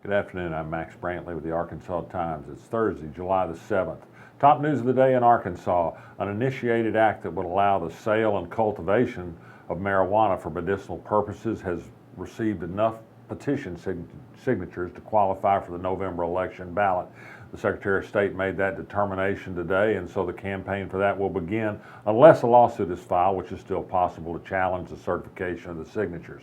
Good afternoon. I'm Max Brantley with the Arkansas Times. It's Thursday, July the 7th. Top news of the day in Arkansas: an initiated act that would allow the sale and cultivation of marijuana for medicinal purposes has received enough petition signatures to qualify for the November election ballot. The Secretary of State made that determination today, and so the campaign for that will begin unless a lawsuit is filed, which is still possible to challenge the certification of the signatures.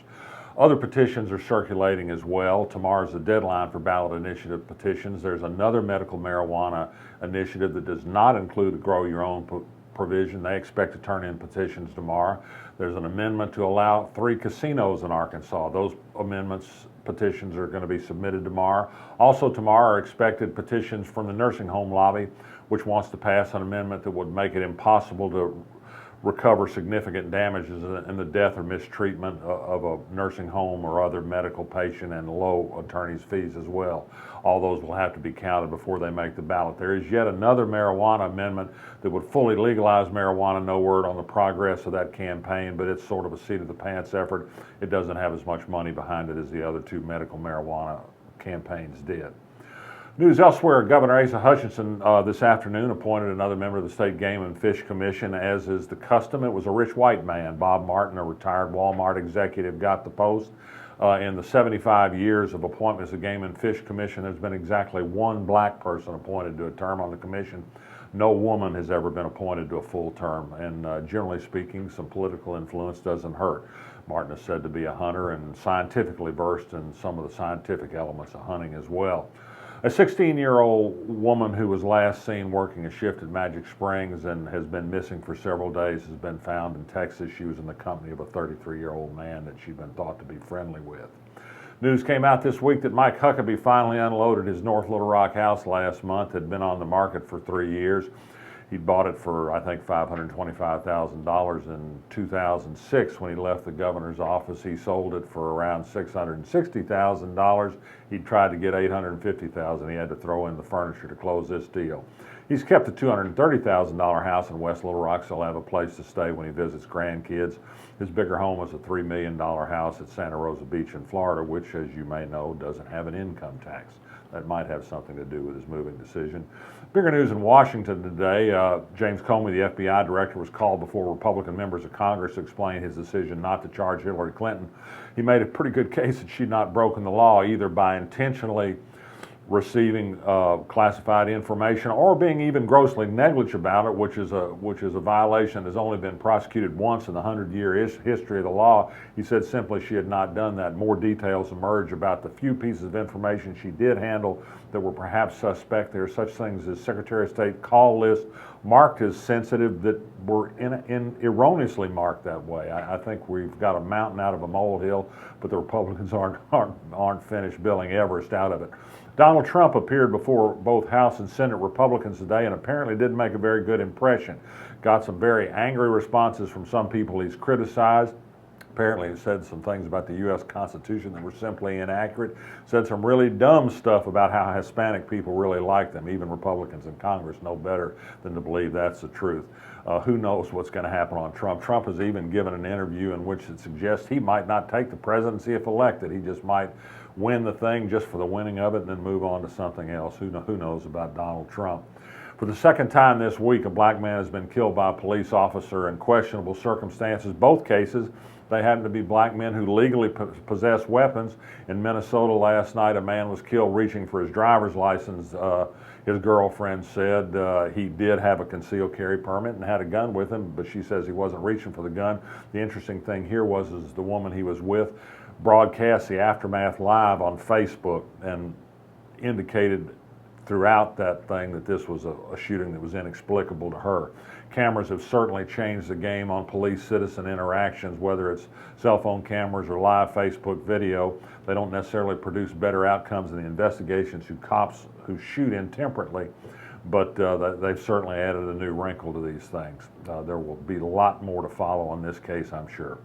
Other petitions are circulating as well. Tomorrow's the deadline for ballot initiative petitions. There's another medical marijuana initiative that does not include the grow your own provision. They expect to turn in petitions tomorrow. There's an amendment to allow 3 casinos in Arkansas. Those petitions are going to be submitted tomorrow. Also tomorrow are expected petitions from the nursing home lobby, which wants to pass an amendment that would make it impossible to recover significant damages in the death or mistreatment of a nursing home or other medical patient, and low attorney's fees as well. All those will have to be counted before they make the ballot. There is yet another marijuana amendment that would fully legalize marijuana. No word on the progress of that campaign, but it's sort of a seat of the pants effort. It doesn't have as much money behind it as the other 2 medical marijuana campaigns did. News elsewhere: Governor Asa Hutchinson this afternoon appointed another member of the State Game and Fish Commission. As is the custom, it was a rich white man. Bob Martin, a retired Walmart executive, got the post. In the 75 years of appointments, the Game and Fish Commission, there's been exactly 1 black person appointed to a term on the commission. No woman has ever been appointed to a full term, and generally speaking, some political influence doesn't hurt. Martin is said to be a hunter and scientifically versed in some of the scientific elements of hunting as well. A 16-year-old woman who was last seen working a shift at Magic Springs and has been missing for several days has been found in Texas. She was in the company of a 33-year-old man that she'd been thought to be friendly with. News came out this week that Mike Huckabee finally unloaded his North Little Rock house last month. It had been on the market for 3 years. He bought it for, I think, $525,000 in 2006 when he left the governor's office. He sold it for around $660,000. He tried to get $850,000. He had to throw in the furniture to close this deal. He's kept the $230,000 house in West Little Rock, so he'll have a place to stay when he visits grandkids. His bigger home is a $3 million house at Santa Rosa Beach in Florida, which, as you may know, doesn't have an income tax. That might have something to do with his moving decision. Bigger news in Washington today: James Comey, the FBI director, was called before Republican members of Congress to explain his decision not to charge Hillary Clinton. He made a pretty good case that she'd not broken the law, either by intentionally receiving classified information or being even grossly negligent about it, which is a violation that has only been prosecuted once in the 100-year history of the law. He said simply she had not done that. More details emerge about the few pieces of information she did handle that were perhaps suspect. There are such things as Secretary of State call lists marked as sensitive that were erroneously marked that way. I think we've got a mountain out of a molehill, but the Republicans aren't finished building Everest out of it. Donald Trump appeared before both House and Senate Republicans today and apparently didn't make a very good impression. Got some very angry responses from some people he's criticized. Apparently he said some things about the U.S. Constitution that were simply inaccurate. Said some really dumb stuff about how Hispanic people really like them. Even Republicans in Congress know better than to believe that's the truth. Who knows what's going to happen on Trump. Trump has even given an interview in which it suggests he might not take the presidency if elected. He just might win the thing just for the winning of it and then move on to something else. Who knows about Donald Trump. For the second time this week, a black man has been killed by a police officer in questionable circumstances. Both cases, they happen to be black men who legally possess weapons. In Minnesota last night, a man was killed reaching for his driver's license. His girlfriend said he did have a concealed carry permit and had a gun with him, but she says he wasn't reaching for the gun. The interesting thing here was the woman he was with broadcast the aftermath live on Facebook and indicated throughout that thing that this was a shooting that was inexplicable to her. Cameras have certainly changed the game on police-citizen interactions, whether it's cell phone cameras or live Facebook video. They don't necessarily produce better outcomes in the investigations to cops who shoot intemperately, but they've certainly added a new wrinkle to these things. There will be a lot more to follow on this case, I'm sure.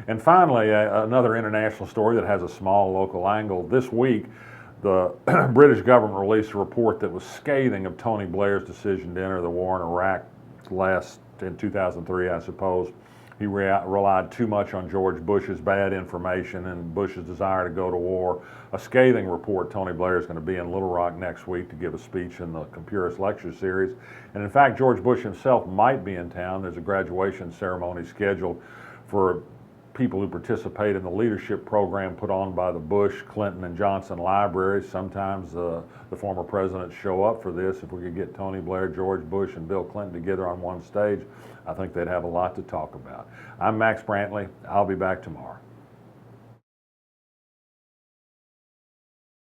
And finally, another international story that has a small local angle. This week, the British government released a report that was scathing of Tony Blair's decision to enter the war in Iraq in 2003, I suppose. he relied too much on George Bush's bad information and Bush's desire to go to war. A scathing report. Tony Blair is going to be in Little Rock next week to give a speech in the Compurus Lecture Series. And in fact, George Bush himself might be in town. There's a graduation ceremony scheduled for people who participate in the leadership program put on by the Bush, Clinton, and Johnson libraries. Sometimes the former presidents show up for this. If we could get Tony Blair, George Bush, and Bill Clinton together on one stage, I think they'd have a lot to talk about. I'm Max Brantley. I'll be back tomorrow.